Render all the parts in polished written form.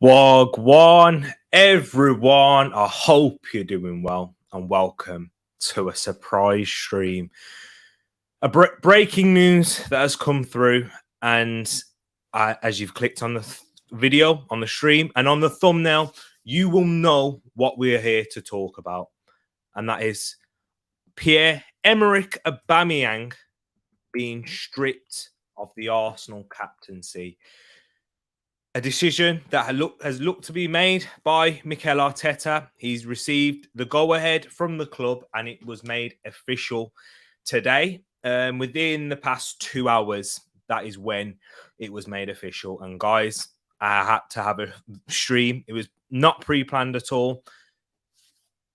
Wagwan, everyone. I hope you're doing well and welcome to a surprise stream. Breaking news that has come through, and as you've clicked on the video, on the stream, and on the thumbnail, you will know what we're here to talk about, and that is Pierre-Emerick Aubameyang being stripped of the Arsenal captaincy. A decision that has looked to be made by Mikel Arteta. He's received the go-ahead from the club, and it was made official today. Within the past 2 hours, that is when it was made official. And guys, I had to have a stream. It was not pre-planned at all.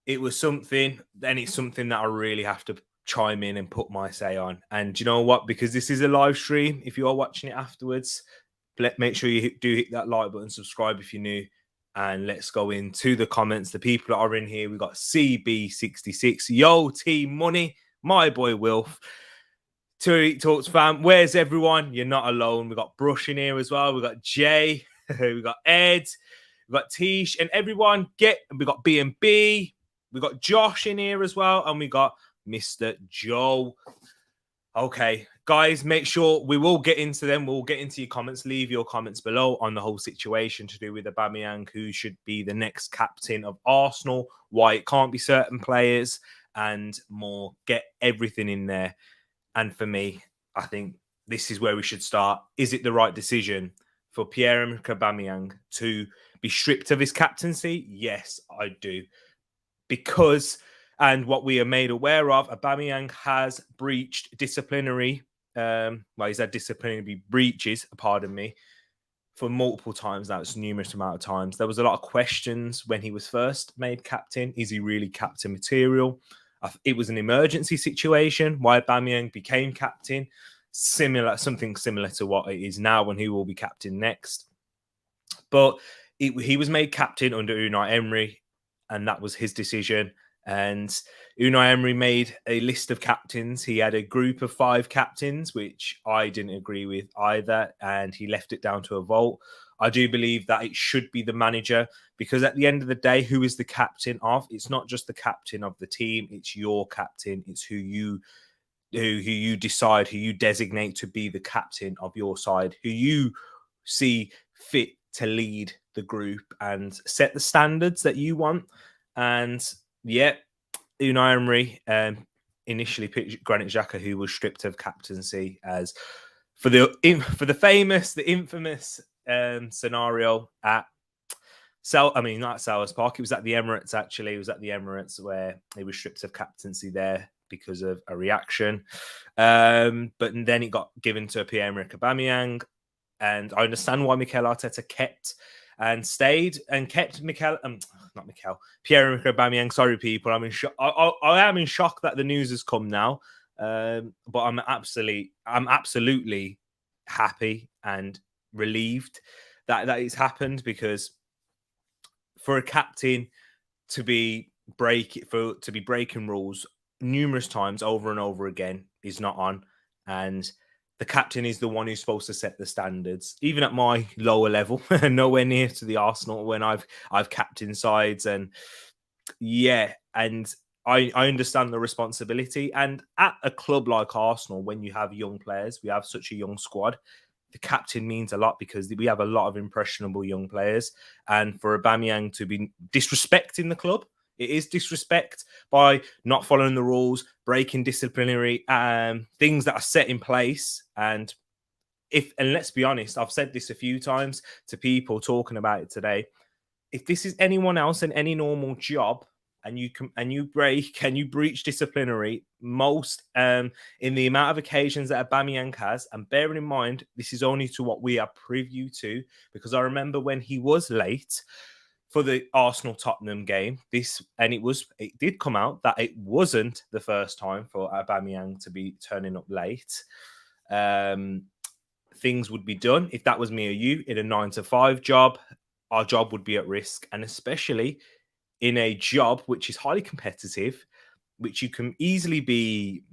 It was something, and it's something that I really have to chime in and put my say on. And you know what? Because this is a live stream, if you are watching it afterwards, make sure you do hit that like button, subscribe if you're new, and let's go into the comments. The people that are in here, we've got CB66, Yo Team Money, my boy Wilf, Tariq Talks fam, where's everyone? You're not alone. We've got Brush in here as well. We've got Jay, we've got Ed, we've got Tish, and everyone we've got B&B, we've got Josh in here as well, and we got Mr. Joe. Okay, guys, make sure we will get into them. We'll get into your comments. Leave your comments below on the whole situation to do with Aubameyang, who should be the next captain of Arsenal, why it can't be certain players, and more. Get everything in there. And for me, I think this is where we should start. Is it the right decision for Pierre-Emerick Aubameyang to be stripped of his captaincy? Yes, I do. Because... and what we are made aware of, Aubameyang has breached disciplinary, he's had disciplinary breaches, pardon me, for multiple times. That's a numerous amount of times. There was a lot of questions when he was first made captain. Is he really captain material? It was an emergency situation why Aubameyang became captain. Something similar to what it is now and who will be captain next. But he was made captain under Unai Emery, and that was his decision. And Unai Emery made a list of captains. He had a group of 5 captains, which I didn't agree with either. And he left it down to a vote. I do believe that it should be the manager, because at the end of the day, who is the captain of? It's not just the captain of the team. It's your captain. It's who you decide, who you designate to be the captain of your side, who you see fit to lead the group and set the standards that you want. And yeah, Unai Emery initially picked Granit Xhaka, who was stripped of captaincy, as for the infamous scenario at not at Selhurst Park. It was at the Emirates, actually. It was at the Emirates where he was stripped of captaincy there because of a reaction. But then it got given to Pierre-Emerick Aubameyang, and I understand why Mikel Arteta kept Pierre-Emerick Aubameyang. Sorry, people. I'm in shock. I am in shock that the news has come now. But I'm absolutely happy and relieved that it's happened, because for a captain to be breaking rules numerous times over and over again is not on. And the captain is the one who's supposed to set the standards, even at my lower level, nowhere near to the Arsenal when I've captained sides. And yeah, and I understand the responsibility. And at a club like Arsenal, when you have young players, we have such a young squad, the captain means a lot, because we have a lot of impressionable young players. And for Aubameyang to be disrespecting the club, it is disrespect by not following the rules, breaking disciplinary things that are set in place. And let's be honest, I've said this a few times to people talking about it today. If this is anyone else in any normal job, and you breach disciplinary, most in the amount of occasions that Aubameyang has, and bearing in mind this is only to what we are privy to, because I remember when he was late for the Arsenal-Tottenham game, it did come out that it wasn't the first time for Aubameyang to be turning up late. Things would be done. If that was me or you in a 9-to-5 job, our job would be at risk. And especially in a job which is highly competitive, which you can easily be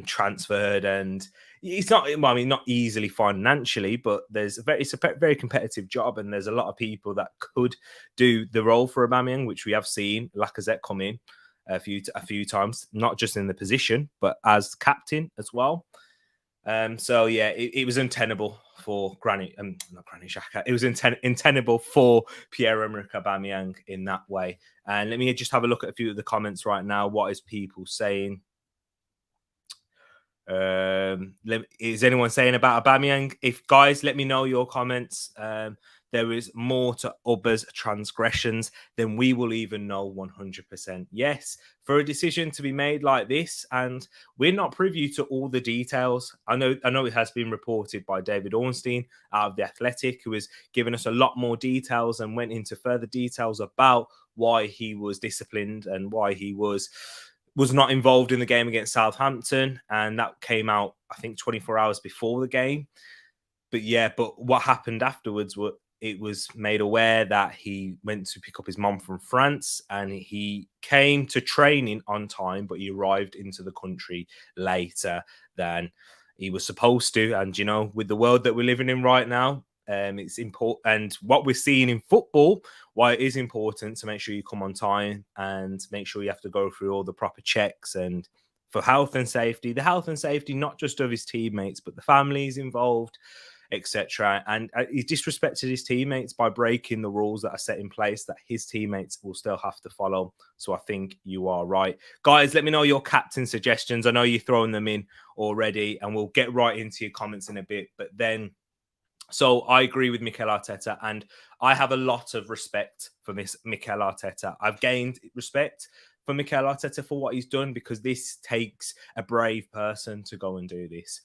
transferred, and it's not. Well, I mean, not easily financially, but it's a very competitive job, and there's a lot of people that could do the role for Aubameyang, which we have seen Lacazette come in a few times, not just in the position, but as captain as well. So yeah, it was untenable for not Granit Xhaka. It was untenable for Pierre-Emerick Aubameyang in that way. And let me just have a look at a few of the comments right now. What is people saying? Is anyone saying about Aubameyang? If guys, let me know your comments. There is more to others' transgressions than we will even know 100%. Yes, for a decision to be made like this, and we're not privy to all the details. I know it has been reported by David Ornstein out of The Athletic, who has given us a lot more details and went into further details about why he was disciplined and why he was not involved in the game against Southampton. And that came out, I think, 24 hours before the game. But what happened afterwards it was made aware that he went to pick up his mom from France and he came to training on time, but he arrived into the country later than he was supposed to. And, with the world that we're living in right now, it's important. And what we're seeing in football, why it is important to make sure you come on time and make sure you have to go through all the proper checks and for the health and safety, not just of his teammates, but the families involved, etc. And he disrespected his teammates by breaking the rules that are set in place that his teammates will still have to follow. So I think you are right. Guys, let me know your captain suggestions. I know you're throwing them in already, and we'll get right into your comments in a bit. But then, so I agree with Mikel Arteta, and I have a lot of respect for Mikel Arteta. I've gained respect for Mikel Arteta for what he's done, because this takes a brave person to go and do this,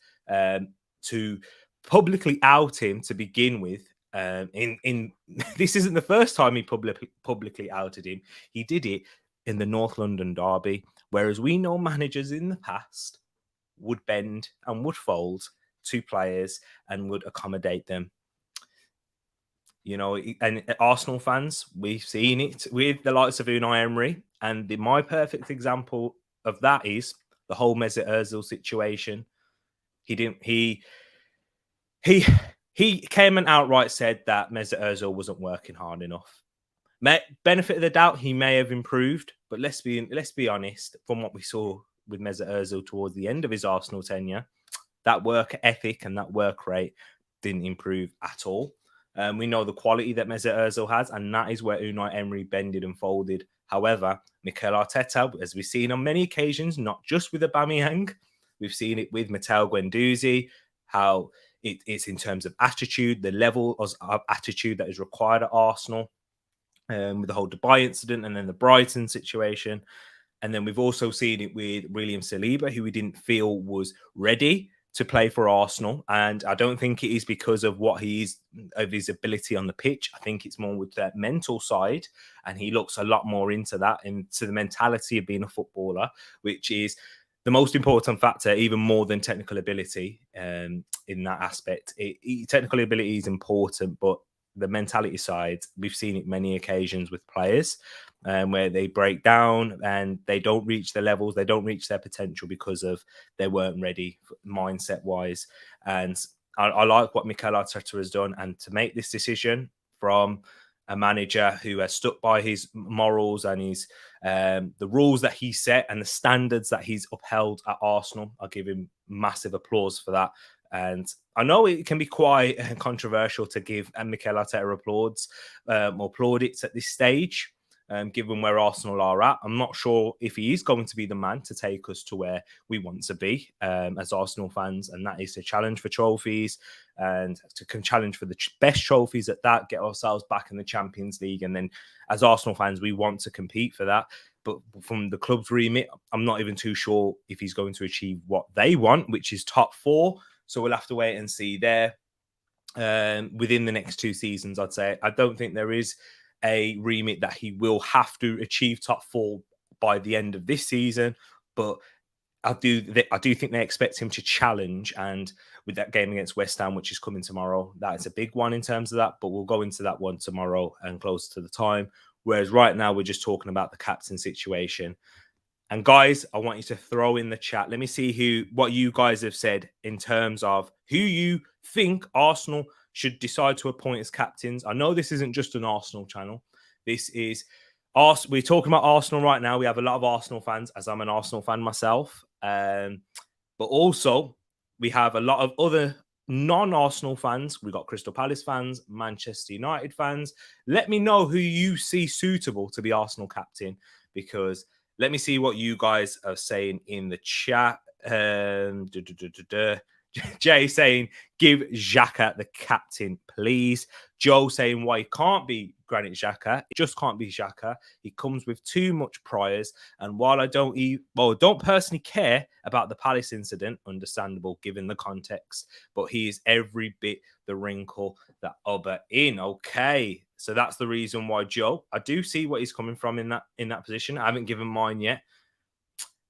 to publicly out him to begin with. In this isn't the first time he publicly outed him. He did it in the North London derby, whereas we know managers in the past would bend and would fold to players and would accommodate them. And Arsenal fans, we've seen it with the likes of Unai Emery, and my perfect example of that is the whole Mesut Ozil situation. He came and outright said that Mesut Ozil wasn't working hard enough. Benefit of the doubt, he may have improved, but let's be honest. From what we saw with Mesut Ozil towards the end of his Arsenal tenure, that work ethic and that work rate didn't improve at all. We know the quality that Mesut Ozil has, and that is where Unai Emery bended and folded. However, Mikel Arteta, as we've seen on many occasions, not just with Aubameyang, we've seen it with Matteo Guendouzi, how it's in terms of attitude, the level of attitude that is required at Arsenal, with the whole Dubai incident and then the Brighton situation. And then we've also seen it with William Saliba, who we didn't feel was ready to play for Arsenal. And I don't think it is because of of his ability on the pitch. I think it's more with that mental side. And he looks a lot more into that, into the mentality of being a footballer, which is the most important factor, even more than technical ability. In that aspect, technical ability is important, but the mentality side, we've seen it many occasions with players, where they break down and they don't reach the levels, they don't reach their potential because of they weren't ready mindset wise. And I like what Mikel Arteta has done, and to make this decision from a manager who has stuck by his morals and his the rules that he set and the standards that he's upheld at Arsenal. I'll give him massive applause for that. And I know it can be quite controversial to give Mikel Arteta applauds or plaudits at this stage, given where Arsenal are at. I'm not sure if he is going to be the man to take us to where we want to be as Arsenal fans, and that is to challenge for trophies and to challenge for the best trophies at that, get ourselves back in the Champions League. And then as Arsenal fans, we want to compete for that. But from the club's remit, I'm not even too sure if he's going to achieve what they want, which is top four. So we'll have to wait and see there within the next 2 seasons, I'd say. I don't think there is a remit that he will have to achieve top four by the end of this season. But I do think they expect him to challenge. And with that game against West Ham, which is coming tomorrow, that is a big one in terms of that. But we'll go into that one tomorrow and closer to the time. Whereas right now, we're just talking about the captain situation. And guys, I want you to throw in the chat. Let me see what you guys have said in terms of who you think Arsenal should decide to appoint as captains. I know this isn't just an Arsenal channel. This is we're talking about Arsenal right now. We have a lot of Arsenal fans, as I'm an Arsenal fan myself. But also we have a lot of other non-Arsenal fans. We've got Crystal Palace fans, Manchester United fans. Let me know who you see suitable to be Arsenal captain, because let me see what you guys are saying in the chat. Jay saying, give Xhaka the captain, please. Joe saying why he can't be Granit Xhaka. It just can't be Xhaka. He comes with too much priors. And while I don't personally care about the Palace incident, understandable given the context, but he is every bit the wrinkle that Aubameyang. Okay. So that's the reason why, Joe, I do see what he's coming from in that position. I haven't given mine yet.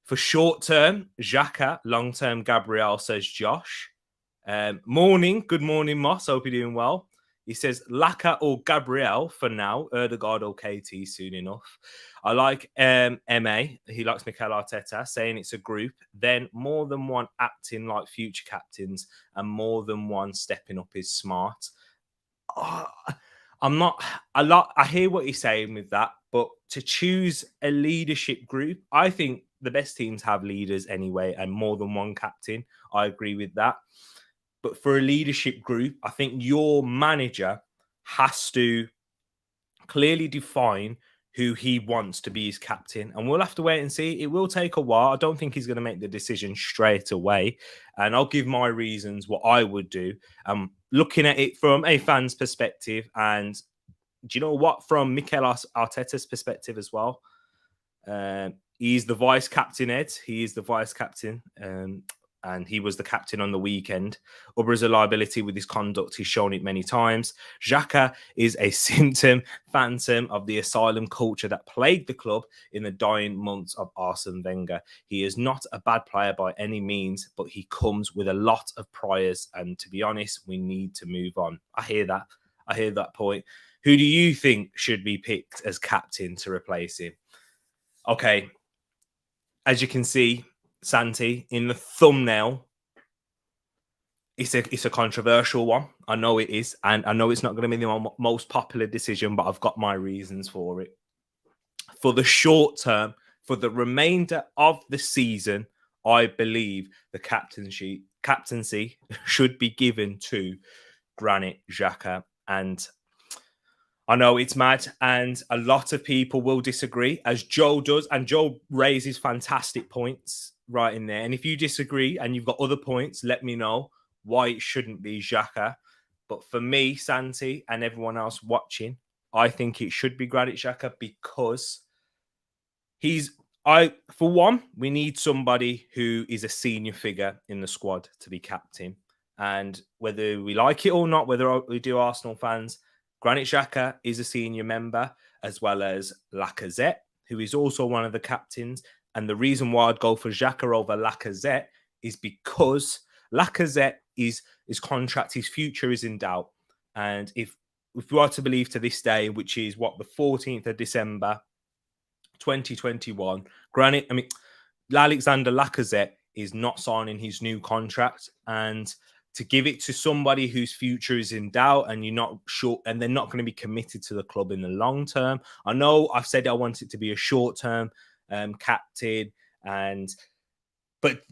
For short term, Xhaka. Long term, Gabriel, says Josh. Morning. Good morning, Moss. Hope you're doing well. He says Laka or Gabriel for now. Erdegaard or KT soon enough. I like MA. He likes Mikel Arteta, saying it's a group. Then more than one acting like future captains and more than one stepping up is smart. I hear what he's saying with that, but to choose a leadership group, I think the best teams have leaders anyway, and more than one captain. I agree with that. But for a leadership group, I think your manager has to clearly define who he wants to be his captain. And we'll have to wait and see. It will take a while. I don't think he's going to make the decision straight away. And I'll give my reasons what I would do. Looking at it from a fan's perspective, and do you know what? From Mikel Arteta's perspective as well. He's the vice captain, Ed. He is the vice captain. And he was the captain on the weekend. Ubra is a liability with his conduct. He's shown it many times. Xhaka is a phantom of the asylum culture that plagued the club in the dying months of Arsene Wenger. He is not a bad player by any means, but he comes with a lot of priors. And to be honest, we need to move on. I hear that point. Who do you think should be picked as captain to replace him? Okay. As you can see, Santi, in the thumbnail, it's a controversial one. I know it is, and I know it's not going to be the most popular decision, but I've got my reasons for it. For the short term, for the remainder of the season, I believe the captaincy should be given to Granit Xhaka. And I know it's mad, and a lot of people will disagree, as Joe does, and Joe raises fantastic points right in there. And if you disagree and you've got other points, let me know why it shouldn't be Xhaka. But for me, Santi, and everyone else watching, I think it should be Granit Xhaka, because for one, we need somebody who is a senior figure in the squad to be captain. And whether we like it or not, whether we do Arsenal fans, Granit Xhaka is a senior member, as well as Lacazette, who is also one of the captains. And the reason why I'd go for Xhaka over Lacazette is because Lacazette his contract, his future is in doubt. And if we are to believe to this day, which is the 14th of December, 2021, Alexander Lacazette is not signing his new contract. And to give it to somebody whose future is in doubt and you're not sure, and they're not going to be committed to the club in the long term. I know I've said I want it to be a short term captain, but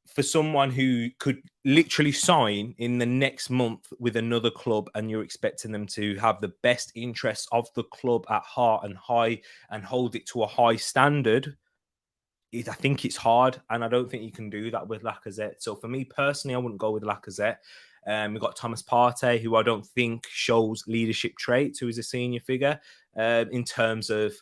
for someone who could literally sign in the next month with another club, and you're expecting them to have the best interests of the club at heart and hold it to a high standard, I think it's hard, and I don't think you can do that with Lacazette. So for me personally, I wouldn't go with Lacazette. We've got Thomas Partey, who I don't think shows leadership traits, who is a senior figure in terms of.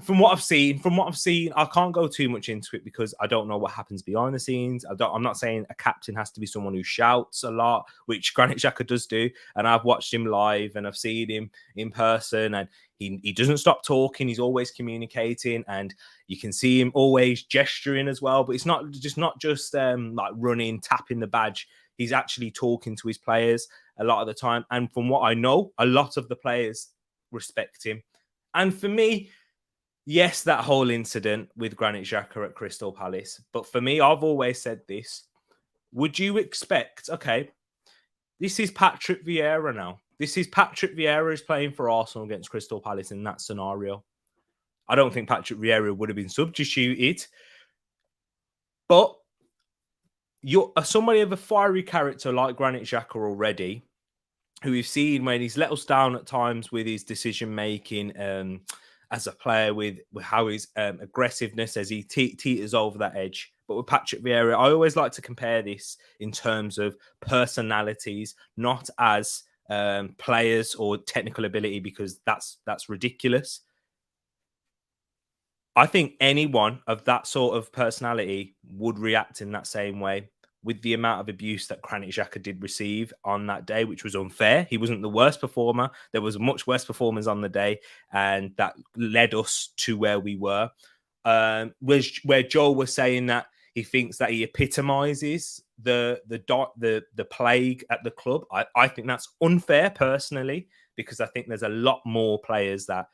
From what I've seen, I can't go too much into it because I don't know what happens behind the scenes. I'm not saying a captain has to be someone who shouts a lot, which Granit Xhaka does do. And I've watched him live and I've seen him in person, and he doesn't stop talking. He's always communicating, and you can see him always gesturing as well. But it's not just like running, tapping the badge. He's actually talking to his players a lot of the time. And from what I know, a lot of the players respect him. And for me, Yes, that whole incident with Granit Xhaka at Crystal Palace. But for me, I've always said this. Would you expect, okay, this is Patrick Vieira now. This is Patrick Vieira is playing for Arsenal against Crystal Palace in that scenario. I don't think Patrick Vieira would have been substituted. But you're somebody of a fiery character like Granit Xhaka already, who we've seen when he's let us down at times with his decision making as a player, with how his aggressiveness as he teeters over that edge. But with Patrick Vieira, I always like to compare this in terms of personalities, not as players or technical ability, because that's ridiculous. I think anyone of that sort of personality would react in that same way, with the amount of abuse that Granit Xhaka did receive on that day, which was unfair. He wasn't the worst performer. There was much worse performers on the day, and that led us to where we were. Where Joel was saying that he thinks that he epitomizes the plague at the club. I think that's unfair personally, because I think there's a lot more players that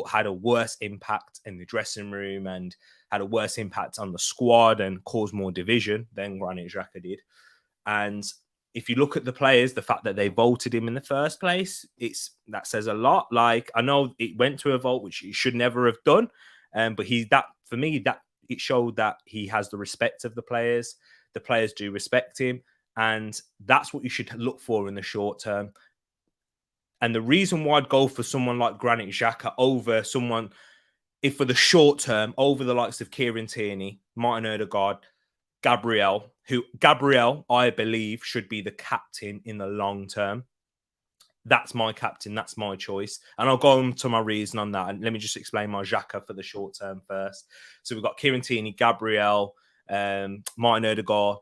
had a worse impact in the dressing room and had a worse impact on the squad and caused more division than Granit Xhaka did. And if you look at the players, the fact that they voted him in the first place, that says a lot. Like, I know it went to a vote, which he should never have done, but for me, that it showed that he has the respect of the players. The players do respect him, and that's what you should look for in the short term. And the reason why I'd go for someone like Granit Xhaka over someone, if for the short term, over the likes of Kieran Tierney, Martin Odegaard, Gabriel, I believe, should be the captain in the long term. That's my captain. That's my choice. And I'll go on to my reason on that. And let me just explain my Xhaka for the short term first. So we've got Kieran Tierney, Gabriel, Martin Odegaard,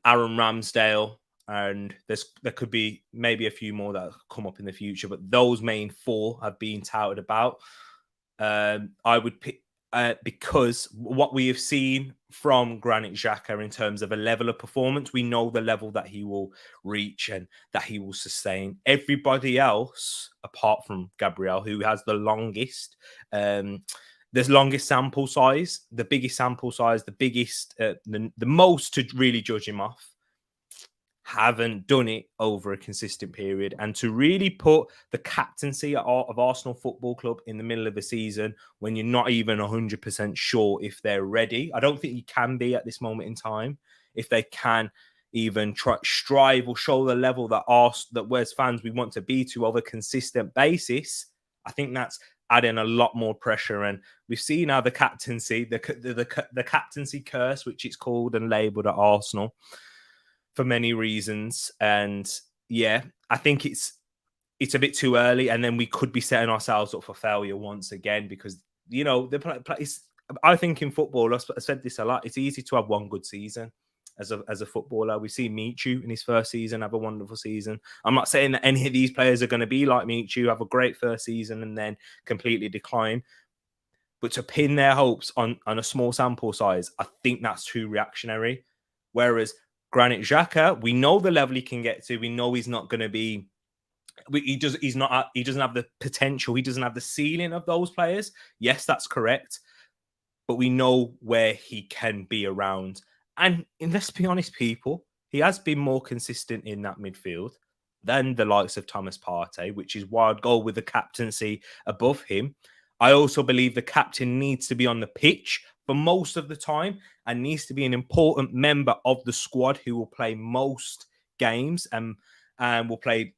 Aaron Ramsdale, and there could be maybe a few more that come up in the future, but those main four have been touted about. I would pick because what we have seen from Granit Xhaka in terms of a level of performance, we know the level that he will reach and that he will sustain. Everybody else, apart from Gabriel, who has the longest, there's longest sample size, the biggest sample size, the biggest, the most to really judge him off, haven't done it over a consistent period. And to really put the captaincy of Arsenal Football Club in the middle of the season when you're not even 100% sure if they're ready, I don't think you can be at this moment in time. If they can even strive or show the level that we're as fans we want to be to over a consistent basis, I think that's adding a lot more pressure. And we've seen how the captaincy, the captaincy curse, which it's called and labelled at Arsenal, for many reasons. And yeah, I think it's a bit too early, and then we could be setting ourselves up for failure once again, because I think in football, I've said this a lot, it's easy to have one good season as a footballer. We've seen Michu in his first season have a wonderful season. I'm not saying that any of these players are going to be like Michu, have a great first season and then completely decline. But to pin their hopes on a small sample size, I think that's too reactionary. Whereas Granit Xhaka, we know the level he can get to. We know he's not going to be. He doesn't have the potential. He doesn't have the ceiling of those players. Yes, that's correct. But we know where he can be around. And let's be honest, people, he has been more consistent in that midfield than the likes of Thomas Partey, which is why I'd go with the captaincy above him. I also believe the captain needs to be on the pitch for most of the time and needs to be an important member of the squad who will play most games and will play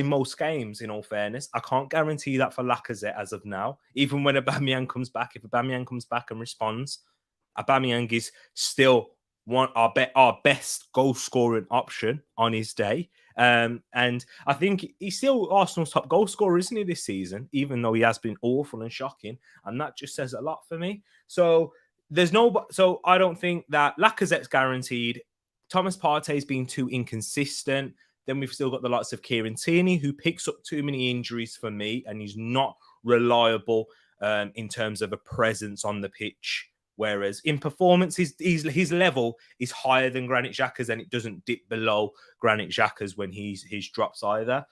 most games, in all fairness. I can't guarantee that for Lacazette as of now. Even when Aubameyang comes back, if Aubameyang comes back and responds, Aubameyang is still our best goal scoring option on his day. And I think he's still Arsenal's top goal scorer, isn't he, this season, even though he has been awful and shocking. And that just says a lot for me. So I don't think that Lacazette's guaranteed. Thomas Partey's been too inconsistent. Then we've still got the likes of Kieran Tierney, who picks up too many injuries for me, and he's not reliable in terms of a presence on the pitch. Whereas in performance, his level is higher than Granit Xhaka's, and it doesn't dip below Granit Xhaka's when he's drops either.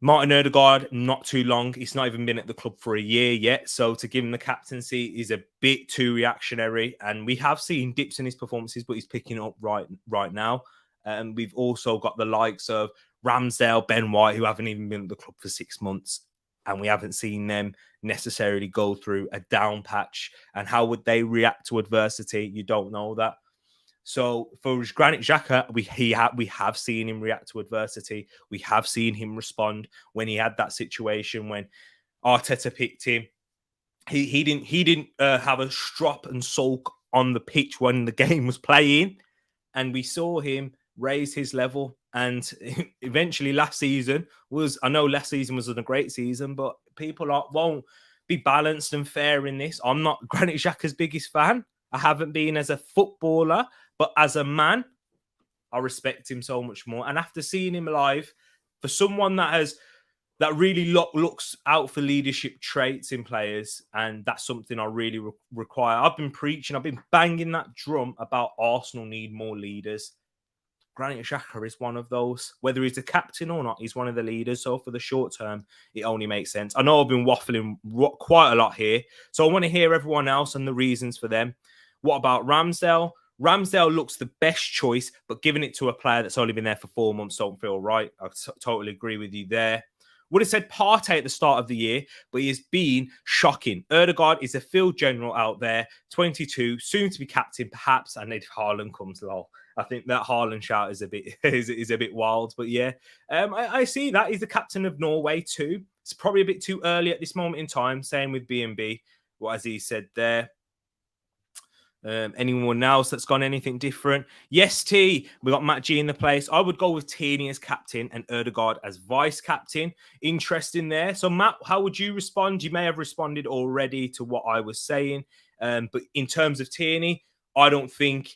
Martin Odegaard, not too long. He's not even been at the club for a year yet. So to give him the captaincy is a bit too reactionary. And we have seen dips in his performances, but he's picking up right now. And we've also got the likes of Ramsdale, Ben White, who haven't even been at the club for 6 months. And we haven't seen them necessarily go through a down patch. And how would they react to adversity? You don't know that. So for Granit Xhaka, we have seen him react to adversity. We have seen him respond when he had that situation when Arteta picked him. He didn't have a strop and sulk on the pitch when the game was playing, and we saw him raise his level. And eventually, last season was a great season, but people won't be balanced and fair in this. I'm not Granit Xhaka's biggest fan. I haven't been as a footballer. But as a man, I respect him so much more. And after seeing him live, for someone that really looks out for leadership traits in players, and that's something I really require. I've been banging that drum about Arsenal need more leaders. Granit Xhaka is one of those. Whether he's the captain or not, he's one of the leaders. So for the short term, it only makes sense. I know I've been waffling quite a lot here. So I want to hear everyone else and the reasons for them. What about Ramsdale? Ramsdale looks the best choice, but giving it to a player that's only been there for 4 months don't feel right. I totally agree with you there. Would have said Partey at the start of the year, but he has been shocking. Odegaard is a field general out there, 22, soon to be captain, perhaps. And if Haaland comes along, I think that Haaland shout is a bit wild. But yeah, I see that he's the captain of Norway too. It's probably a bit too early at this moment in time. Same with B&B. What has he said there? Anyone else that's gone anything different? Yes, T. We got Matt G in the place. I would go with Tierney as captain and Odegaard as vice captain. Interesting there. So, Matt, how would you respond? You may have responded already to what I was saying. But in terms of Tierney, I don't think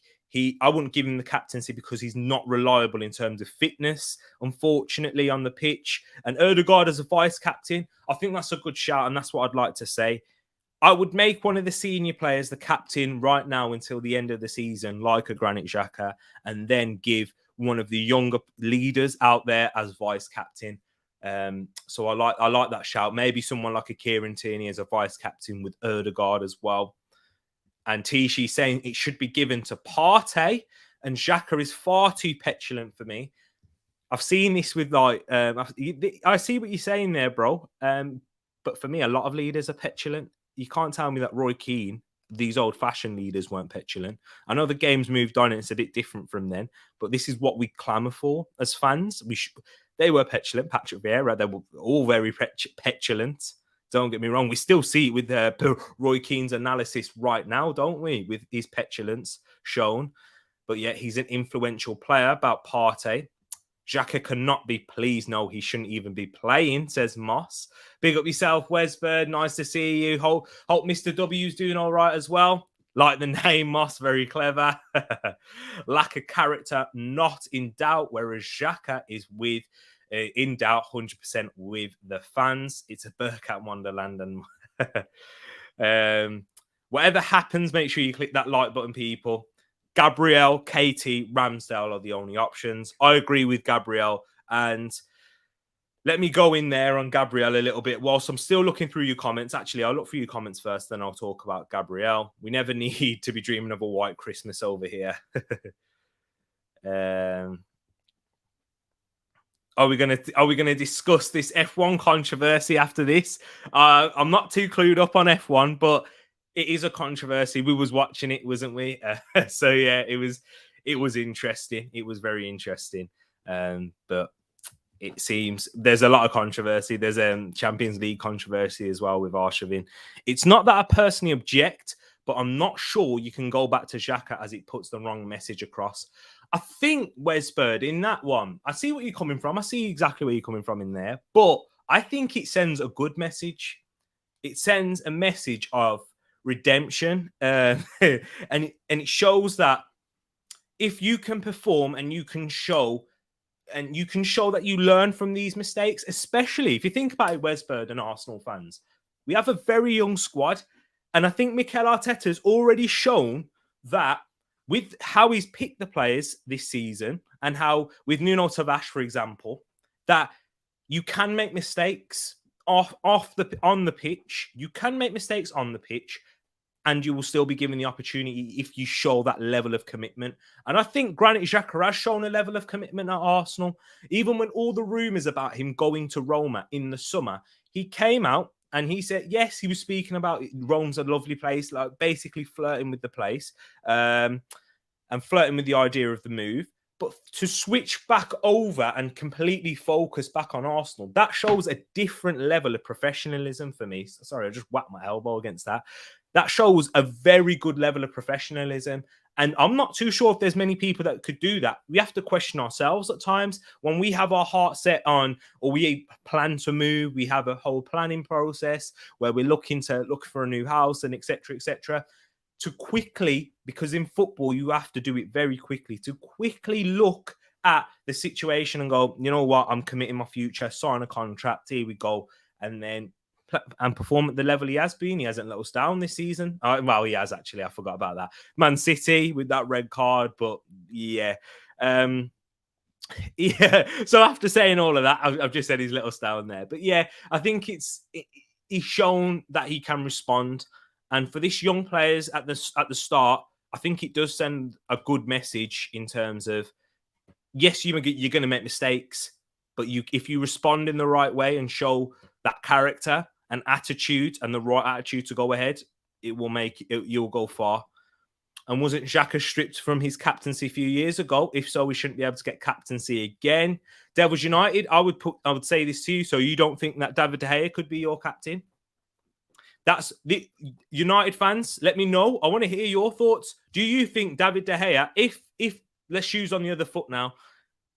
I wouldn't give him the captaincy because he's not reliable in terms of fitness, unfortunately, on the pitch. And Odegaard as a vice captain, I think that's a good shout, and that's what I'd like to say. I would make one of the senior players the captain right now until the end of the season, like a Granit Xhaka, and then give one of the younger leaders out there as vice captain. So I like that shout. Maybe someone like a Kieran Tierney as a vice captain with Odegaard as well. And Tishi saying it should be given to Partey, and Xhaka is far too petulant for me. I've seen this with I see what you're saying there, bro. But for me, a lot of leaders are petulant. You can't tell me that Roy Keane, these old-fashioned leaders, weren't petulant. I know the game's moved on and it's a bit different from then, but this is what we clamour for as fans. They were petulant. Patrick Vieira, they were all very petulant. Don't get me wrong. We still see it with Roy Keane's analysis right now, don't we? With his petulance shown. But yeah, he's an influential player. About Partey, Xhaka cannot be pleased. No, he shouldn't even be playing, says Moss. Big up yourself, Wesbird. Nice to see you. Hope Mr. W's doing all right as well. Like the name, Moss. Very clever. Lack of character, not in doubt. Whereas Xhaka is in doubt, 100% with the fans. It's a Burkout Wonderland. And whatever happens, make sure you click that like button, people. Gabriel, KT, Ramsdale are the only options. I agree with Gabriel. And let me go in there on Gabriel a little bit whilst I'm still looking through your comments. Actually, I'll look through your comments first, then I'll talk about Gabriel. We never need to be dreaming of a white Christmas over here. Are we gonna discuss this F1 controversy after this? I'm not too clued up on F1, but it is a controversy. We was watching it, wasn't we? So yeah, it was interesting. It was very interesting. But it seems there's a lot of controversy. There's Champions League controversy as well with Arshavin. It's not that I personally object, but I'm not sure you can go back to Xhaka as it puts the wrong message across. I think, Wesbird, in that one, I see what you're coming from. I see exactly where you're coming from in there. But I think it sends a good message. It sends a message of redemption. And it shows that if you can perform and you can show that you learn from these mistakes, especially if you think about it, Wesbird and Arsenal fans, we have a very young squad. And I think Mikel Arteta's already shown that with how he's picked the players this season and how with Nuno Tavares, for example, that you can make mistakes on the pitch. You can make mistakes on the pitch, and you will still be given the opportunity if you show that level of commitment. And I think Granit Xhaka has shown a level of commitment at Arsenal. Even when all the rumours about him going to Roma in the summer, he came out and he said, yes, he was speaking about Rome's a lovely place, like basically flirting with the place and flirting with the idea of the move. But to switch back over and completely focus back on Arsenal, that shows a different level of professionalism for me. Sorry, I just whacked my elbow against that. That shows a very good level of professionalism. And I'm not too sure if there's many people that could do that. We have to question ourselves at times when we have our heart set on, or we plan to move, we have a whole planning process where we're looking to look for a new house and etc. To quickly, because in football, you have to do it very quickly, to quickly look at the situation and go, you know what, I'm committing my future, sign a contract, here we go. And then perform at the level he has been. He hasn't let us down this season. Well, he has actually. I forgot about that. Man City with that red card, but yeah. Yeah. So after saying all of that, I've just said he's let us down there. But yeah, I think he's shown that he can respond. And for this young players at the start, I think it does send a good message in terms of, yes, you're going to make mistakes, but if you respond in the right way and show that character and attitude and the right attitude to go ahead, you'll go far. And wasn't Xhaka stripped from his captaincy a few years ago? If so, we shouldn't be able to get captaincy again. Devils United, I would say this to you. So you don't think that David De Gea could be your captain? That's the United fans. Let me know. I want to hear your thoughts. Do you think David De Gea, if let's shoes on the other foot now,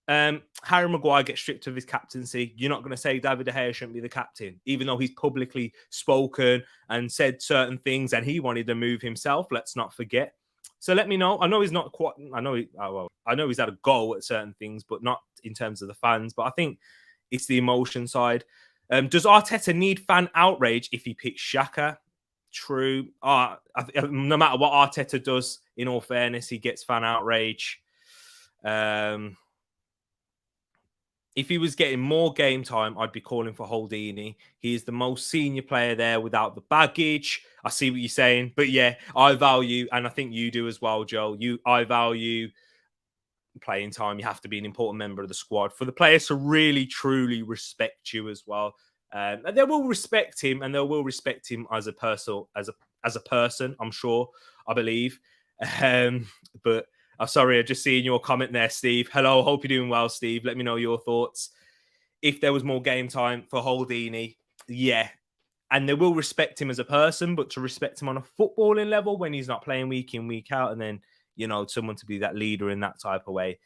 Harry Maguire gets stripped of his captaincy, you're not going to say David De Gea shouldn't be the captain, even though he's publicly spoken and said certain things and he wanted to move himself. Let's not forget. So let me know. I know he's not quite. I know he's had a go at certain things, but not in terms of the fans. But I think it's the emotion side. Does Arteta need fan outrage if he picks Xhaka? True. No matter what Arteta does, in all fairness, he gets fan outrage. If he was getting more game time, I'd be calling for Holdini. He is the most senior player there without the baggage. I see what you're saying. But yeah, I value, and I think you do as well, Joel, I value playing time. You have to be an important member of the squad for the players to really, truly respect you as well. And they will respect him, and they will respect him as a person, I'm sure, I believe. But I'm sorry, I just seen your comment there, Steve. Hello, hope you're doing well, Steve. Let me know your thoughts. If there was more game time for Holdini, yeah. And they will respect him as a person, but to respect him on a footballing level when he's not playing week in, week out, and then, someone to be that leader in that type of way,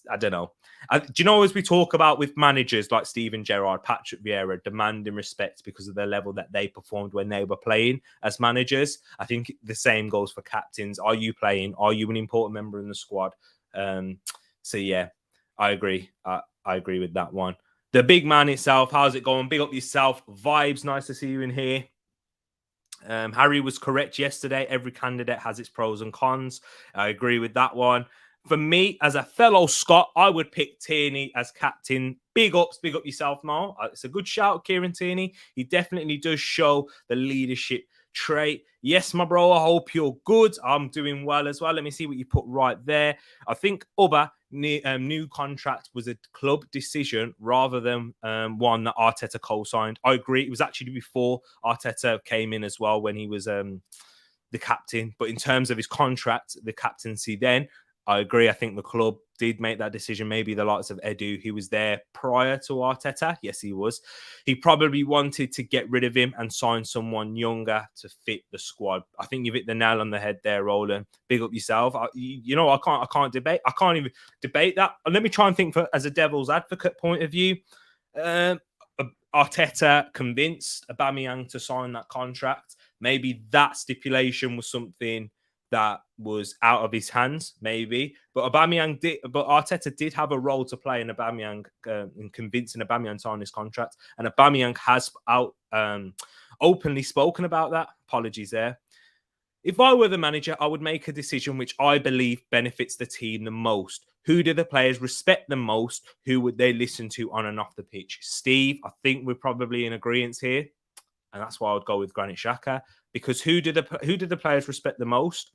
I don't know. Do you know, as we talk about with managers like Steven Gerrard, Patrick Vieira, demanding respect because of the level that they performed when they were playing as managers, I think the same goes for captains. Are you playing? Are you an important member in the squad? So yeah, I agree. I agree with that one. The big man itself, how's it going? Big up yourself. Vibes, nice to see you in here. Harry was correct yesterday. Every candidate has its pros and cons. I agree with that one. For me, as a fellow Scot, I would pick Tierney as captain. Big up yourself, Mo. It's a good shout, Kieran Tierney. He definitely does show the leadership trait. Yes, my bro, I hope you're good. I'm doing well as well. Let me see what you put right there. I think Ubba new contract was a club decision rather than one that Arteta co-signed. I agree. It was actually before Arteta came in as well when he was the captain. But in terms of his contract, the captaincy then, I agree. I think the club did make that decision. Maybe the likes of Edu, he was there prior to Arteta. Yes, he was. He probably wanted to get rid of him and sign someone younger to fit the squad. I think you've hit the nail on the head there, Roland. Big up yourself. I can't debate. I can't even debate that. Let me try and think as a devil's advocate point of view. Arteta convinced Aubameyang to sign that contract. Maybe that stipulation was something that was out of his hands, maybe. But Arteta did have a role to play in Aubameyang, in convincing Aubameyang to sign his contract. And Aubameyang has openly spoken about that. Apologies there. If I were the manager, I would make a decision which I believe benefits the team the most. Who do the players respect the most? Who would they listen to on and off the pitch? Steve, I think we're probably in agreement here, and that's why I would go with Granit Xhaka, because who did the players respect the most?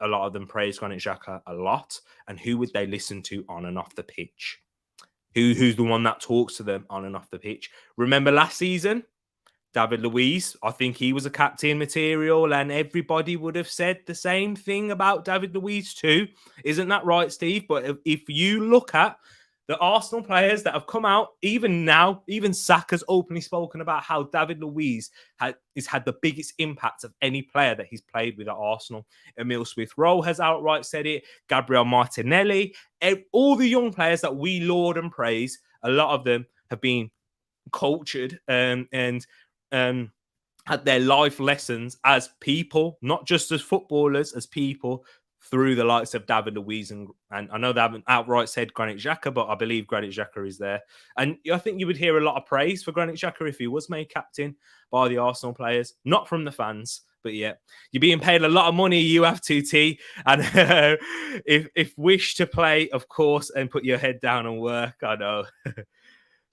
A lot of them praise Granit Xhaka a lot, and who would they listen to on and off the pitch? Who's the one that talks to them on and off the pitch? Remember last season? David Luiz, I think he was a captain material, and everybody would have said the same thing about David Luiz too. Isn't that right, Steve? But if you look at the Arsenal players that have come out, even now, even Saka's openly spoken about how David Luiz has had the biggest impact of any player that he's played with at Arsenal. Emil Smith-Rowe has outright said it. Gabriel Martinelli, all the young players that we laud and praise, a lot of them have been cultured and had their life lessons as people, not just as footballers, as people, through the likes of David Luiz. And I know they haven't outright said Granit Xhaka, but I believe Granit Xhaka is there. And I think you would hear a lot of praise for Granit Xhaka if he was made captain by the Arsenal players, not from the fans. But yeah, you're being paid a lot of money, you have to, T. And if wish to play, of course, and put your head down and work, I know.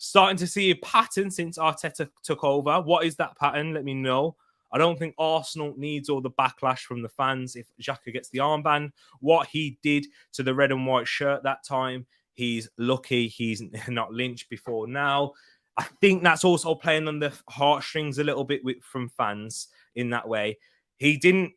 Starting to see a pattern since Arteta took over. What is that pattern? Let me know. I don't think Arsenal needs all the backlash from the fans if Xhaka gets the armband. What he did to the red and white shirt that time, he's lucky he's not lynched before now. I think that's also playing on the heartstrings a little bit from fans in that way. He didn't,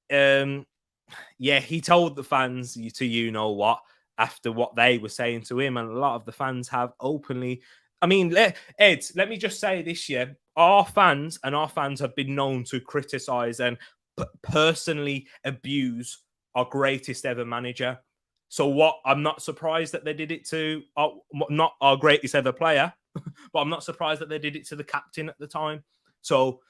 he told the fans to you know what after what they were saying to him, and a lot of the fans have openly. I mean, Ed, let me just say this year, our fans have been known to criticize and personally abuse our greatest ever manager. So I'm not surprised that they did it to not our greatest ever player, but I'm not surprised that they did it to the captain at the time. So,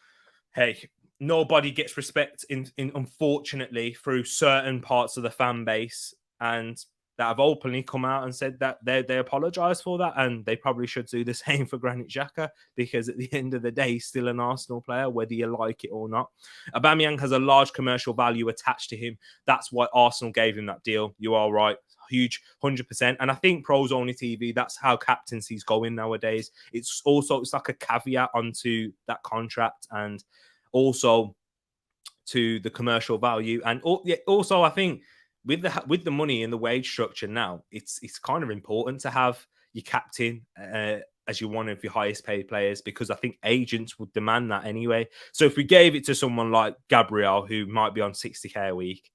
hey, nobody gets respect in unfortunately through certain parts of the fan base, and that have openly come out and said that they apologise for that, and they probably should do the same for Granit Xhaka, because at the end of the day, he's still an Arsenal player, whether you like it or not. Aubameyang has a large commercial value attached to him. That's why Arsenal gave him that deal. You are right. Huge, 100%. And I think Pros Only TV, that's how captaincy's going nowadays. It's like a caveat onto that contract, and also to the commercial value. And also, I think with the money and the wage structure now, it's kind of important to have your captain as you're one of your highest paid players, because I think agents would demand that anyway. So if we gave it to someone like Gabriel, who might be on 60k a week,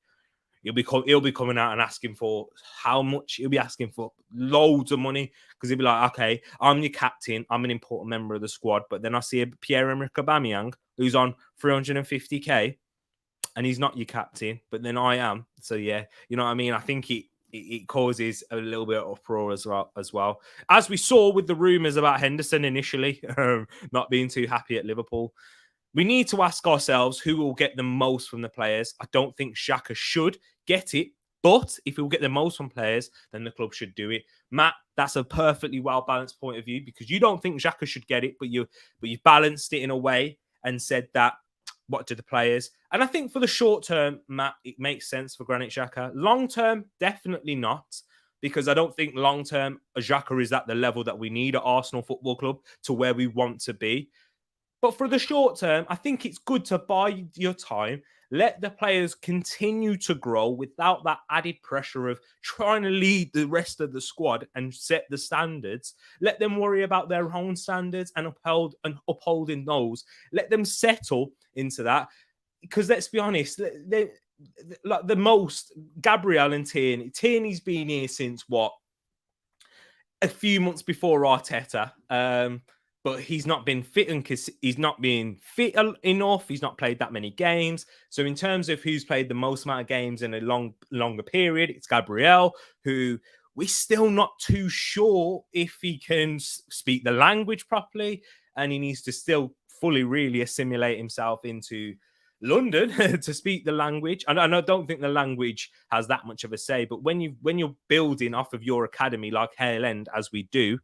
he'll be coming out and asking for how much? He'll be asking for loads of money, because he'll be like, okay, I'm your captain, I'm an important member of the squad, but then I see a Pierre-Emerick Aubameyang who's on 350k, and he's not your captain, but then I am. So yeah, you know what I mean? I think it causes a little bit of uproar as well. As we saw with the rumours about Henderson initially, not being too happy at Liverpool. We need to ask ourselves who will get the most from the players. I don't think Xhaka should get it, but if he'll get the most from players, then the club should do it. Matt, that's a perfectly well-balanced point of view, because you don't think Xhaka should get it, but you balanced it in a way and said that, what do the players? And I think for the short term, Matt, it makes sense for Granit Xhaka. Long term, definitely not, because I don't think long term Xhaka is at the level that we need at Arsenal Football Club to where we want to be. But for the short term, I think it's good to buy your time, let the players continue to grow without that added pressure of trying to lead the rest of the squad and set the standards. Let them worry about their own standards and upholding those. Let them settle into that. Because let's be honest, like the most, Gabriel and Tierney's been here since what? A few months before Arteta. But he's not been fit, and he's not been fit enough. He's not played that many games. So in terms of who's played the most amount of games in a longer period, it's Gabriel, who we're still not too sure if he can speak the language properly, and he needs to still fully really assimilate himself into London to speak the language. And I don't think the language has that much of a say, but when you're building off of your academy like Hale End, as we do,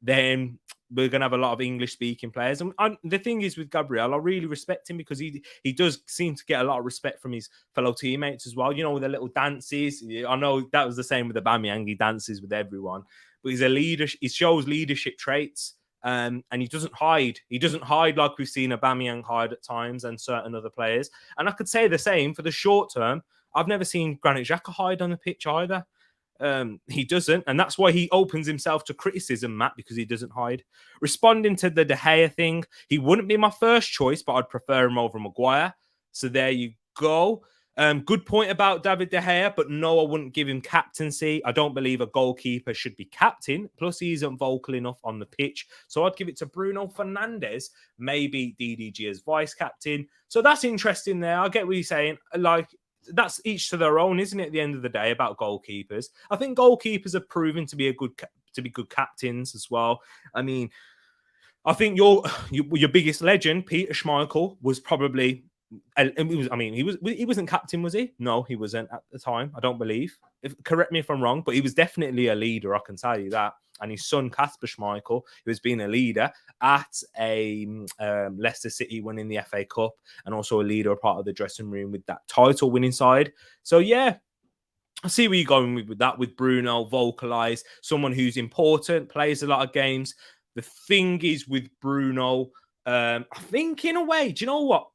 then we're going to have a lot of English-speaking players. And the thing is with Gabriel, I really respect him because he does seem to get a lot of respect from his fellow teammates as well. You know, with the little dances. I know that was the same with Aubameyang. He dances with everyone. But he's a leader. He shows leadership traits. And he doesn't hide. He doesn't hide like we've seen Aubameyang hide at times and certain other players. And I could say the same for the short term. I've never seen Granit Xhaka hide on the pitch either. He doesn't, and that's why he opens himself to criticism, Matt, because he doesn't hide. Responding to the De Gea thing, he wouldn't be my first choice, but I'd prefer him over Maguire. So there you go. Good point about David De Gea, but no, I wouldn't give him captaincy. I don't believe a goalkeeper should be captain. Plus, he isn't vocal enough on the pitch. So I'd give it to Bruno Fernandes, maybe DDG as vice captain. So that's interesting there. I get what you're saying. Like, that's each to their own, isn't it? At the end of the day, about goalkeepers, I think goalkeepers are proven to be good captains as well. I mean, I think your biggest legend, Peter Schmeichel, was probably. He wasn't captain, was he? No, he wasn't at the time. I don't believe. Correct me if I'm wrong, but he was definitely a leader. I can tell you that. And his son, Kasper Schmeichel, who has been a leader at a Leicester City winning the FA Cup and also a leader, a part of the dressing room with that title winning side. So, yeah, I see where you're going with that, with Bruno, vocalise, someone who's important, plays a lot of games. The thing is with Bruno, I think in a way, do you know what?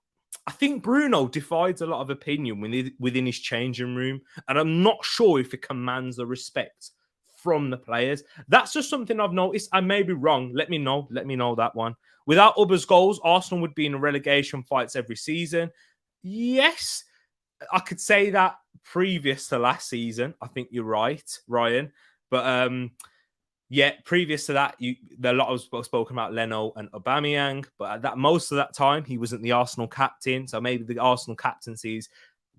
I think Bruno divides a lot of opinion within his changing room, and I'm not sure if it commands the respect from the players. That's just something I've noticed. I may be wrong. Let me know that one. Without Ubba's goals, Arsenal would be in relegation fights every season. Yes, I could say that previous to last season. I think you're right, Ryan. But yeah, previous to that, a lot was spoken about Leno and Aubameyang, but at that most of that time, he wasn't the Arsenal captain. So maybe the Arsenal captaincy's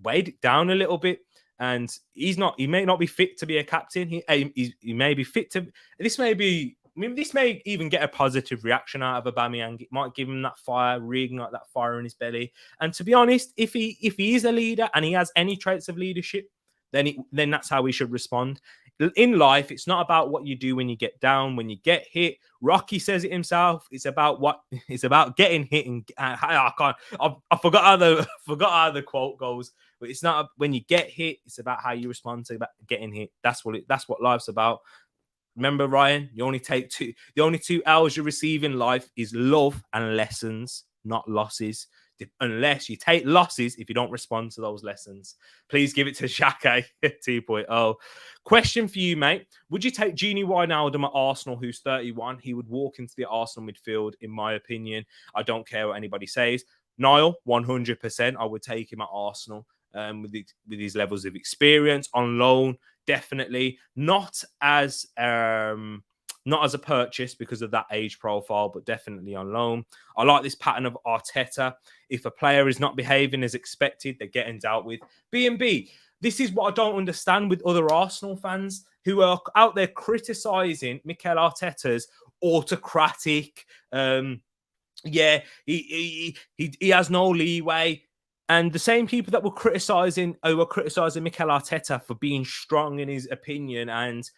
weighed it down a little bit. And he may not be fit to be a captain. He may be fit to. This may even get a positive reaction out of Aubameyang. It might give him that fire, reignite that fire in his belly. And to be honest, if he is a leader and he has any traits of leadership, then that's how we should respond. In life, it's not about what you do when you get down, when you get hit. Rocky says it himself. It's about getting hit. And I forgot how the quote goes. But it's not when you get hit. It's about how you respond to getting hit. That's what life's about. Remember, Ryan, the only two L's you receive in life is love and lessons, not losses. Unless you take losses if you don't respond to those lessons. Please give it to Xhaka 2.0. Question for you, mate. Would you take Gini Wijnaldum at Arsenal, who's 31? He would walk into the Arsenal midfield, in my opinion. I don't care what anybody says. Niall, 100%. I would take him at Arsenal with his levels of experience on loan. Definitely not as a purchase because of that age profile, but definitely on loan. I like this pattern of Arteta. If a player is not behaving as expected, they're getting dealt with. B&B, this is what I don't understand with other Arsenal fans who are out there criticising Mikel Arteta's autocratic. He has no leeway. And the same people that were criticising Mikel Arteta for being strong in his opinion and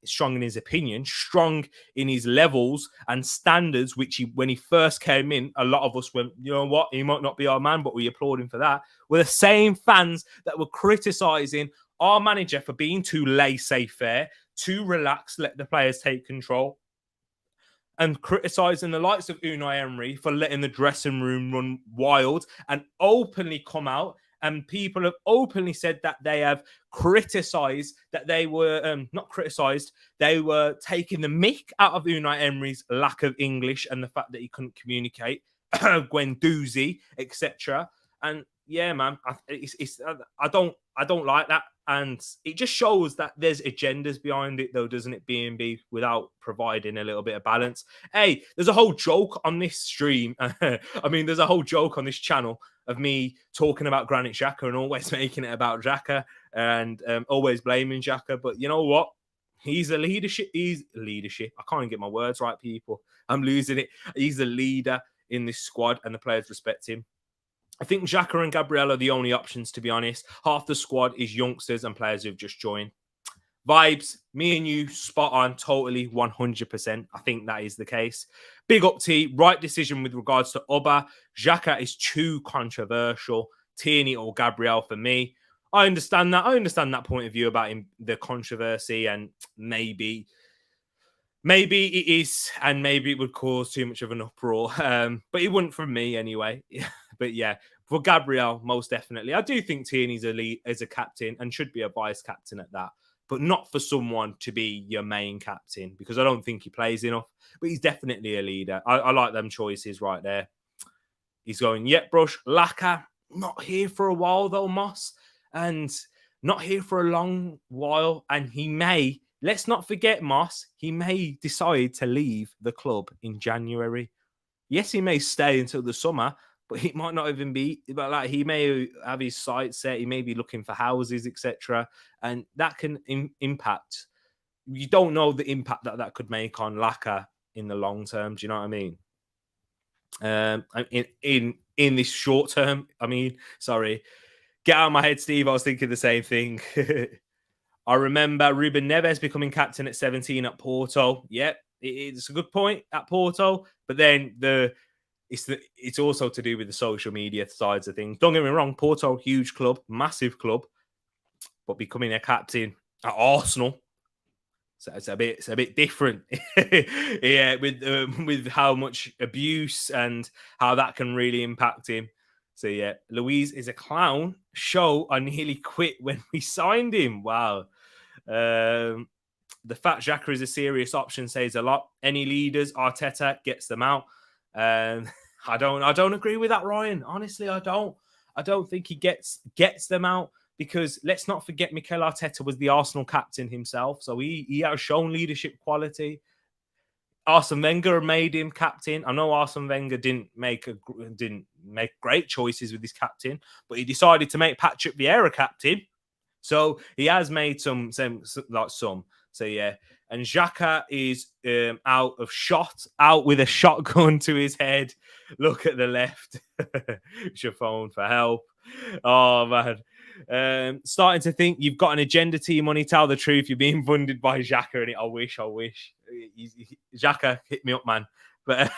strong in his opinion, strong in his levels and standards, which when he first came in, a lot of us went, you know what, he might not be our man, but we applaud him for that, were the same fans that were criticising our manager for being too laissez-faire, too relaxed, let the players take control, and criticising the likes of Unai Emery for letting the dressing room run wild and openly come out. And people have openly said that they have criticised, that they were they were taking the mick out of Unai Emery's lack of English and the fact that he couldn't communicate, Guendouzi, etc. And yeah, man, I don't like that. And it just shows that there's agendas behind it, though, doesn't it, B&B, without providing a little bit of balance. Hey, there's a whole joke on this stream. There's a whole joke on this channel of me talking about Granit Xhaka and always making it about Xhaka and always blaming Xhaka. But you know what? He's leadership. I can't even get my words right, people. I'm losing it. He's a leader in this squad and the players respect him. I think Xhaka and Gabriel are the only options, to be honest. Half the squad is youngsters and players who've just joined. Vibes, me and you, spot on, totally 100%. I think that is the case. Big up T, right decision with regards to Oba. Xhaka is too controversial. Tierney or Gabriel for me. I understand that. I understand that point of view about him, the controversy, and maybe it is, and maybe it would cause too much of an uproar. But it wouldn't from me anyway. But yeah, for Gabriel, most definitely. I do think Tierney's elite as a captain and should be a vice captain at that, but not for someone to be your main captain because I don't think he plays enough. But he's definitely a leader. I like them choices right there. He's going, yep, brush. Laka, not here for a while though, Moss. And not here for a long while. And he may, let's not forget, Moss, he may decide to leave the club in January. Yes, he may stay until the summer, but he might not even be. But like, he may have his sights set. He may be looking for houses, etc., and that can impact. You don't know the impact that could make on Laka in the long term. Do you know what I mean? In this short term, I mean, sorry, get out of my head, Steve. I was thinking the same thing. I remember Ruben Neves becoming captain at 17 at Porto. Yep, it's a good point at Porto, but then it's also to do with the social media sides of things. Don't get me wrong, Porto, huge club, massive club, but becoming a captain at Arsenal, so it's a bit different. Yeah, with how much abuse and how that can really impact him. So yeah, Luis is a clown. Show I nearly quit when we signed him. Wow. The fact Xhaka is a serious option says a lot. Any leaders, Arteta gets them out. I don't agree with that, Ryan. Honestly, I don't. I don't think he gets them out because let's not forget Mikel Arteta was the Arsenal captain himself, so he has shown leadership quality. Arsene Wenger made him captain. I know Arsene Wenger didn't make great choices with his captain, but he decided to make Patrick Vieira captain. So he has made some. So yeah, and Xhaka is out with a shotgun to his head. Look at the left. It's your phone for help. Oh man, starting to think you've got an agenda, team money. Tell the truth, you're being funded by Xhaka, and I wish. Xhaka, hit me up, man. But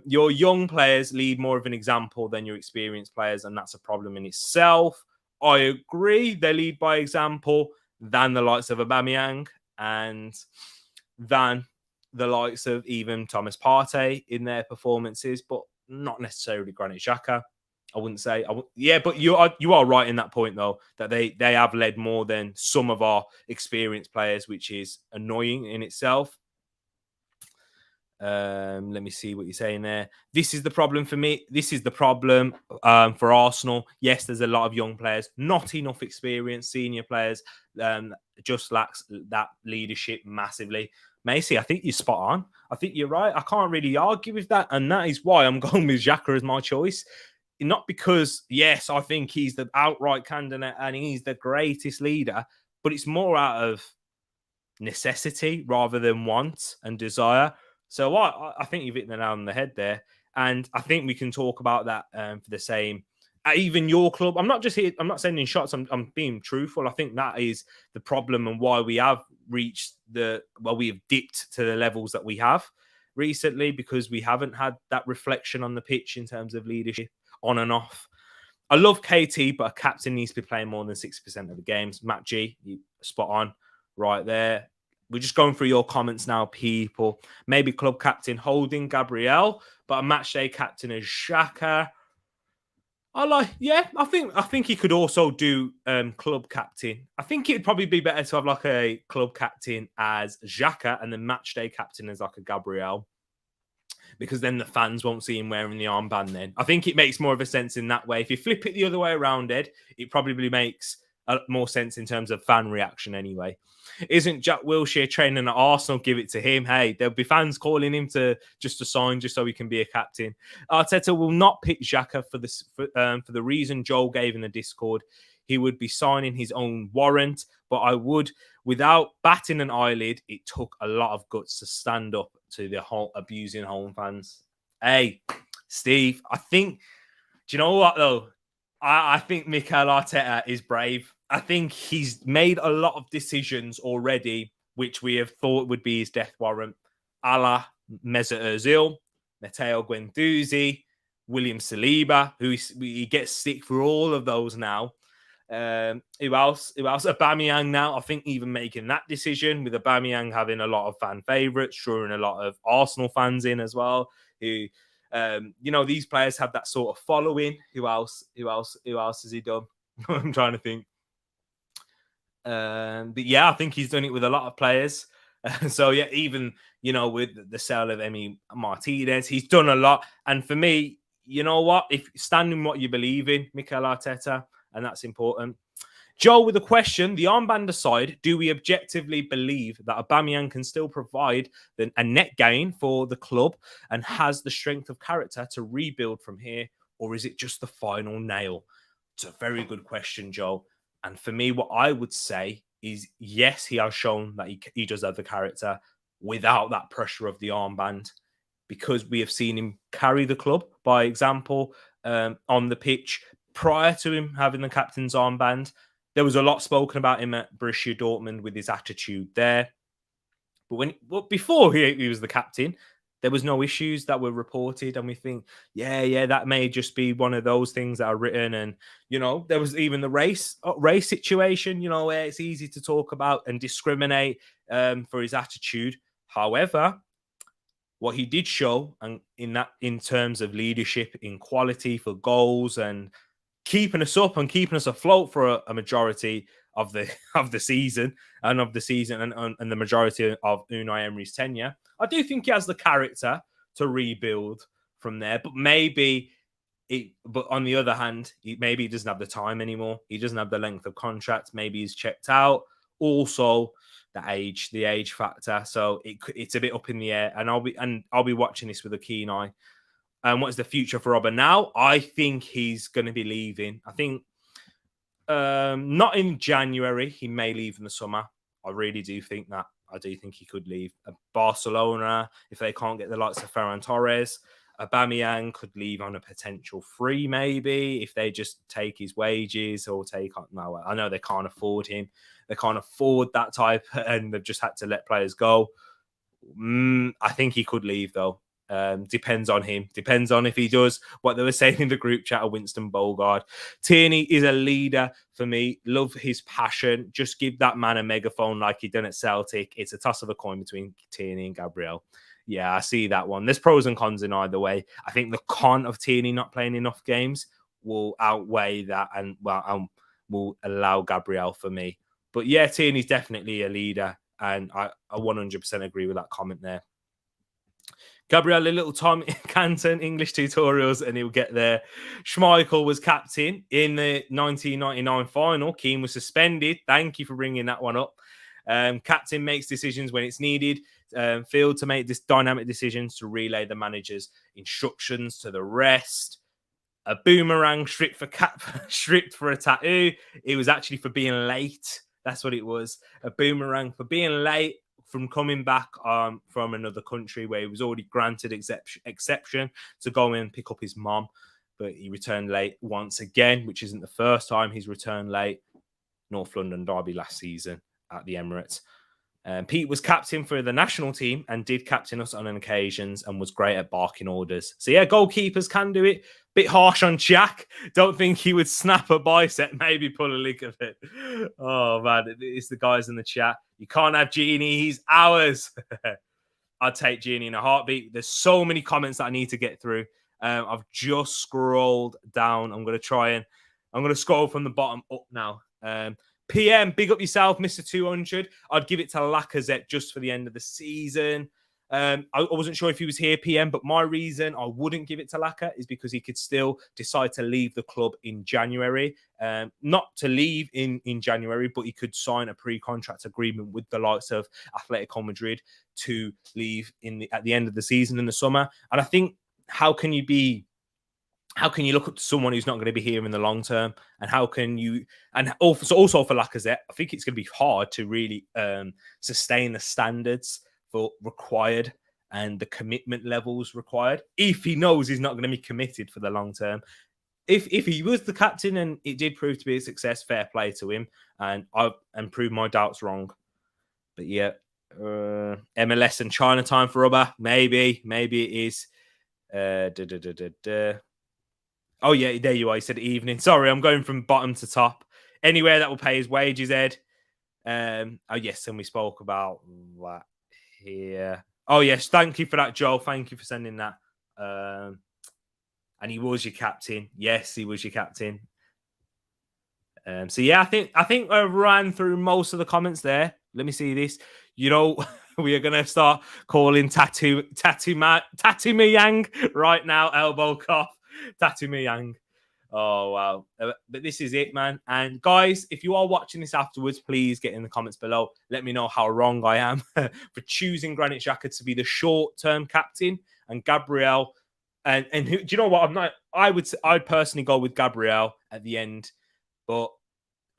your young players lead more of an example than your experienced players, and that's a problem in itself. I agree. They lead by example than the likes of Aubameyang and than the likes of even Thomas Partey in their performances, but not necessarily Granit Xhaka. I wouldn't say. Yeah, but you are right in that point though, that they have led more than some of our experienced players, which is annoying in itself. Let me see what you're saying there. This is the problem for me. This is the problem for Arsenal. Yes, there's a lot of young players, not enough experience. Senior players just lacks that leadership massively. Macy, I think you're spot on. I think you're right. I can't really argue with that, and that is why I'm going with Xhaka as my choice. Not because, yes, I think he's the outright candidate and he's the greatest leader, but it's more out of necessity rather than want and desire. So I think you've hit the nail on the head there. And I think we can talk about that for the same. Even your club, I'm not sending shots. I'm being truthful. I think that is the problem and why we have reached we have dipped to the levels that we have recently, because we haven't had that reflection on the pitch in terms of leadership on and off. I love KT, but a captain needs to be playing more than 60% of the games. Matt G, you spot on right there. We're just going through your comments now, people. Maybe club captain Holding Gabriel, but a match day captain is Xhaka. I think he could also do club captain. I think it'd probably be better to have like a club captain as Xhaka and then match day captain as like a Gabriel, because then the fans won't see him wearing the armband then. I think it makes more of a sense in that way. If you flip it the other way around, Ed, it probably makes more sense in terms of fan reaction anyway. Isn't Jack Wilshere training at Arsenal? Give it to him. Hey, there'll be fans calling him to sign just so he can be a captain. Arteta will not pick Xhaka for the reason Joel gave in the Discord. He would be signing his own warrant, but I would, without batting an eyelid. It took a lot of guts to stand up to the whole abusing home fans. Hey, Steve, I think, do you know what though? I think Mikel Arteta is brave. I think he's made a lot of decisions already, which we have thought would be his death warrant, a la Mesut Ozil, Matteo Guendouzi, William Saliba, who he gets stick for all of those now. Who else? Aubameyang now, I think even making that decision with Aubameyang having a lot of fan favourites, drawing a lot of Arsenal fans in as well, who these players have that sort of following. Who else has he done? I'm trying to think. But yeah, I think he's done it with a lot of players. So yeah, even with the sale of Emi Martinez, he's done a lot. And for me, you know what? If standing what you believe in, Mikel Arteta, and that's important. Joel with a question: the armband aside, do we objectively believe that Aubameyang can still provide a net gain for the club and has the strength of character to rebuild from here, or is it just the final nail? It's a very good question, Joel. And for me, what I would say is yes, he has shown that he does have the character without that pressure of the armband, because we have seen him carry the club by example on the pitch. Prior to him having the captain's armband, there was a lot spoken about him at Borussia Dortmund with his attitude there. But before he was the captain, there was no issues that were reported, and we think, yeah, that may just be one of those things that are written. And there was even the race situation, where it's easy to talk about and discriminate for his attitude. However, what he did show, and in terms of leadership, in quality for goals and keeping us up and keeping us afloat for a majority of the season and the majority of Unai Emery's tenure, I do think he has the character to rebuild from there. But but on the other hand, maybe he doesn't have the time anymore. He doesn't have the length of contract. Maybe he's checked out. Also, the age factor. So it's a bit up in the air. And I'll be watching this with a keen eye. And what's the future for Robben now? I think he's going to be leaving. I think not in January. He may leave in the summer. I really do think that. I do think he could leave. Barcelona, if they can't get the likes of Ferran Torres. Aubameyang could leave on a potential free, maybe, if they just take his wages or take on. No, I know they can't afford him. They can't afford that type, and they've just had to let players go. I think he could leave, though. Depends on him. Depends on if he does what they were saying in the group chat of Winston Bogard. Tierney is a leader for me. Love his passion. Just give that man a megaphone like he done at Celtic. It's a toss of a coin between Tierney and Gabriel. Yeah, I see that one. There's pros and cons in either way. I think the con of Tierney not playing enough games will outweigh that and will allow Gabriel for me. But yeah, Tierney's definitely a leader, and I 100% agree with that comment there. Gabriel, a little Tom Canton English tutorials, and he'll get there. Schmeichel was captain in the 1999 final. Keane was suspended. Thank you for bringing that one up. Captain makes decisions when it's needed. Field to make this dynamic decisions to relay the manager's instructions to the rest. A boomerang stripped for a tattoo. It was actually for being late. That's what it was. A boomerang for being late from coming back from another country where he was already granted exception to go in and pick up his mom. But he returned late once again, which isn't the first time he's returned late. North London derby last season at the Emirates. Pete was captain for the national team and did captain us on occasions and was great at barking orders. So yeah, goalkeepers can do it. Bit harsh on Jack. Don't think he would snap a bicep, maybe pull a leg of it. Oh man, it's the guys in the chat. You can't have Genie, he's ours. I'd take Genie in a heartbeat. There's so many comments that I need to get through. I've just scrolled down. I'm going to scroll from the bottom up now. PM, big up yourself, Mr. 200. I'd give it to Lacazette just for the end of the season. I wasn't sure if he was here, PM, but my reason I wouldn't give it to Laka is because he could still decide to leave the club in January. Not to leave in January, but he could sign a pre-contract agreement with the likes of Atletico Madrid to leave at the end of the season in the summer. And I think, how can you look up to someone who's not going to be here in the long term? And how can you, and also for Lacazette, I think it's going to be hard to really sustain the standards required and the commitment levels required if he knows he's not going to be committed for the long term. if he was the captain and it did prove to be a success, fair play to him, and I've proved my doubts wrong. But yeah, MLS and Chinatown for Rubber, maybe it is. Oh yeah, there you are. He said evening. Sorry, I'm going from bottom to top. Anywhere that will pay his wages, Ed. Oh yes, and we spoke about that here. Oh yes, thank you for that, Joel. Thank you for sending that. And he was your captain. Yes, he was your captain. So yeah, I think I ran through most of the comments there. Let me see this. You know, we are gonna start calling Tatumeyang right now. Elbow cough, Tatumeyang. Oh wow! But this is it, man. And guys, if you are watching this afterwards, please get in the comments below. Let me know how wrong I am for choosing Granit Xhaka to be the short-term captain and Gabriel. And who, do you know what? I'd personally go with Gabriel at the end, but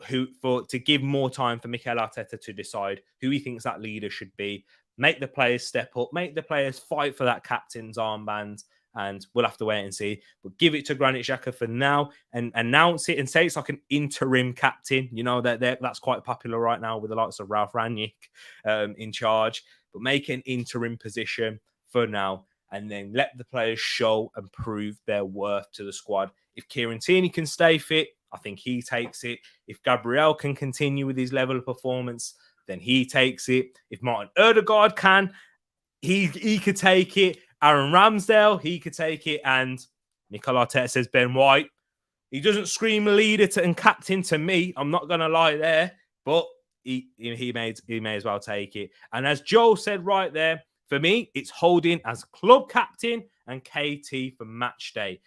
to give more time for Mikel Arteta to decide who he thinks that leader should be, make the players step up, make the players fight for that captain's armband, and we'll have to wait and see. But give it to Granit Xhaka for now and announce it and say it's like an interim captain. You know, that's quite popular right now with the likes of Ralph Rangnick in charge. But make an interim position for now and then let the players show and prove their worth to the squad. If Kieran Tierney can stay fit, I think he takes it. If Gabriel can continue with his level of performance, then he takes it. If Martin Odegaard can, he could take it. Aaron Ramsdale, he could take it. And Mikel Arteta says Ben White. He doesn't scream leader and captain to me. I'm not going to lie there. But he may as well take it. And as Joe said right there, for me, it's Holding as club captain and KT for match day.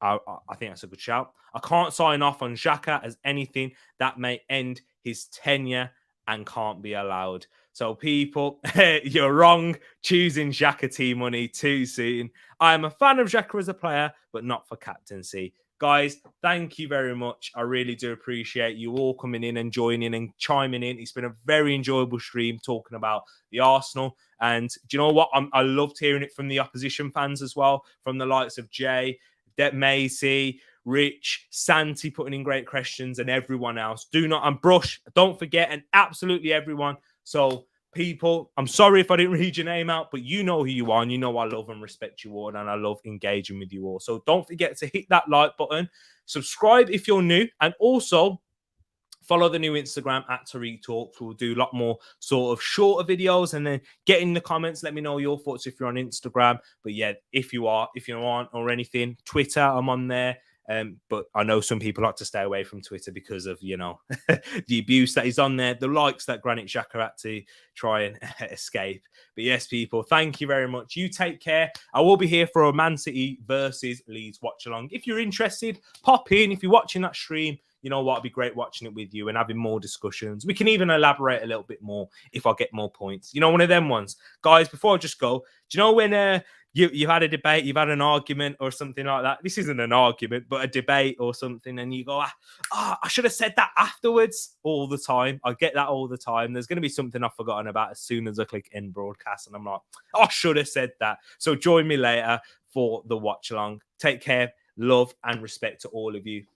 I think that's a good shout. I can't sign off on Xhaka as anything that may end his tenure and can't be allowed. So people, you're wrong choosing Xhaka T-Money too soon. I am a fan of Xhaka as a player, but not for captaincy. Guys, thank you very much. I really do appreciate you all coming in and joining and chiming in. It's been a very enjoyable stream talking about the Arsenal. And do you know what? I loved hearing it from the opposition fans as well, from the likes of Jay, Det Macy, Rich, Santi putting in great questions, and everyone else. And Brush, don't forget, and absolutely everyone. So, people, I'm sorry if I didn't read your name out, but you know who you are, and you know I love and respect you all, and I love engaging with you all. So, don't forget to hit that like button, subscribe if you're new, and also follow the new Instagram at Tariq Talks. We'll do a lot more sort of shorter videos, and then get in the comments. Let me know your thoughts if you're on Instagram. But yeah, if you aren't or anything, Twitter, I'm on there. But I know some people like to stay away from Twitter because of, you know, the abuse that is on there, the likes that Granit Xhaka had to try and escape. But yes, people, thank you very much. You take care. I will be here for a Man City versus Leeds watch along. If you're interested, pop in. If you're watching that stream, you know what? It'd be great watching it with you and having more discussions. We can even elaborate a little bit more if I get more points. You know, one of them ones. Guys, before I just go, do you know when you've had a debate, you've had an argument or something like that? This isn't an argument, but a debate or something, and you go, I should have said that afterwards. All the time. I get that all the time. There's going to be something I've forgotten about as soon as I click end broadcast, and I'm like, I should have said that. So join me later for the watch along. Take care, love and respect to all of you.